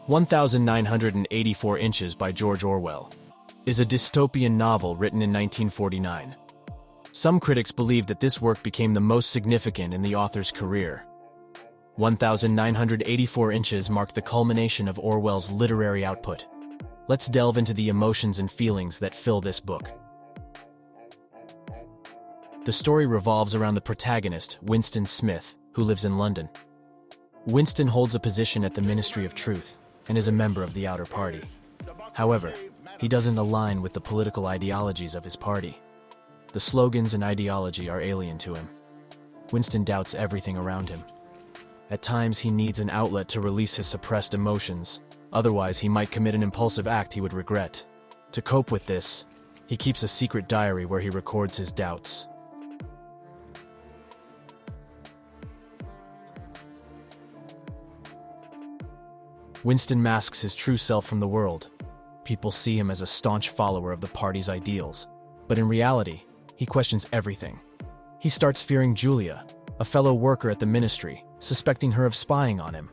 1984 Inches by George Orwell is a dystopian novel written in 1949. Some critics believe that this work became the most significant in the author's career. 1984 Inches marked the culmination of Orwell's literary output. Let's delve into the emotions and feelings that fill this book. The story revolves around the protagonist, Winston Smith, who lives in London. Winston holds a position at the Ministry of Truth and is a member of the Outer Party. However, he doesn't align with the political ideologies of his party. The slogans and ideology are alien to him. Winston doubts everything around him. At times, he needs an outlet to release his suppressed emotions. Otherwise, he might commit an impulsive act he would regret. To cope with this, he keeps a secret diary where he records his doubts. Winston masks his true self from the world. People see him as a staunch follower of the party's ideals. But in reality, he questions everything. He starts fearing Julia, a fellow worker at the ministry, suspecting her of spying on him.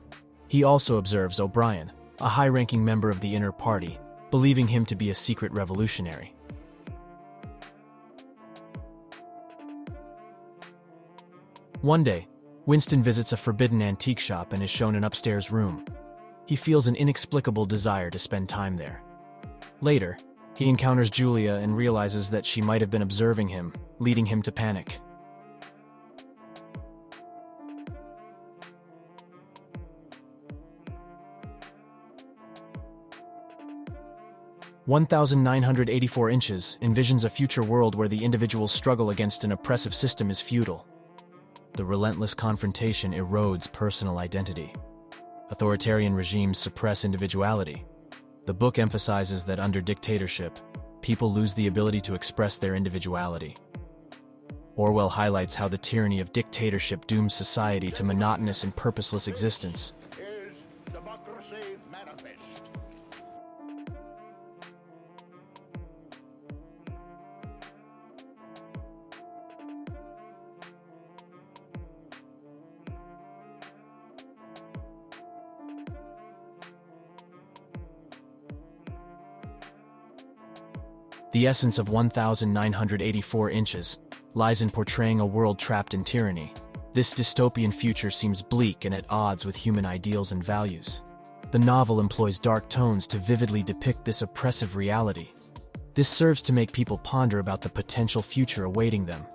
He also observes O'Brien, a high-ranking member of the inner party, believing him to be a secret revolutionary. One day, Winston visits a forbidden antique shop and is shown an upstairs room. He feels an inexplicable desire to spend time there. Later, he encounters Julia and realizes that she might have been observing him, leading him to panic. "1984 Inches envisions a future world where the individual's struggle against an oppressive system is futile. The relentless confrontation erodes personal identity. Authoritarian regimes suppress individuality. The book emphasizes that under dictatorship, people lose the ability to express their individuality. Orwell highlights how the tyranny of dictatorship dooms society to monotonous and purposeless existence. Is democracy manifest. The essence of 1984 Inches lies in portraying a world trapped in tyranny. This dystopian future seems bleak and at odds with human ideals and values. The novel employs dark tones to vividly depict this oppressive reality. This serves to make people ponder about the potential future awaiting them.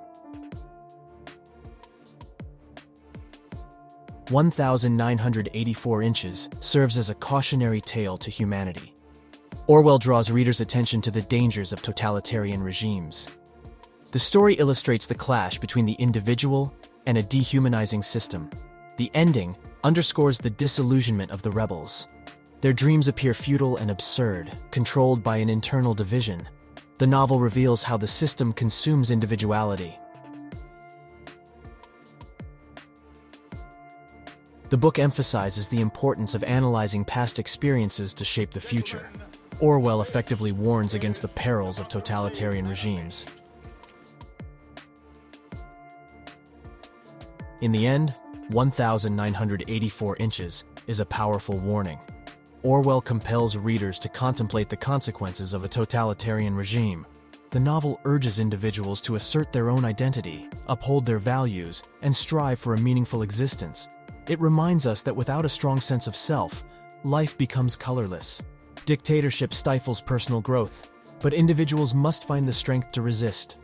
1984 Inches serves as a cautionary tale to humanity. Orwell draws readers' attention to the dangers of totalitarian regimes. The story illustrates the clash between the individual and a dehumanizing system. The ending underscores the disillusionment of the rebels. Their dreams appear futile and absurd, controlled by an internal division. The novel reveals how the system consumes individuality. The book emphasizes the importance of analyzing past experiences to shape the future. Orwell effectively warns against the perils of totalitarian regimes. In the end, 1984 Inches is a powerful warning. Orwell compels readers to contemplate the consequences of a totalitarian regime. The novel urges individuals to assert their own identity, uphold their values, and strive for a meaningful existence. It reminds us that without a strong sense of self, life becomes colorless. Dictatorship stifles personal growth, but individuals must find the strength to resist.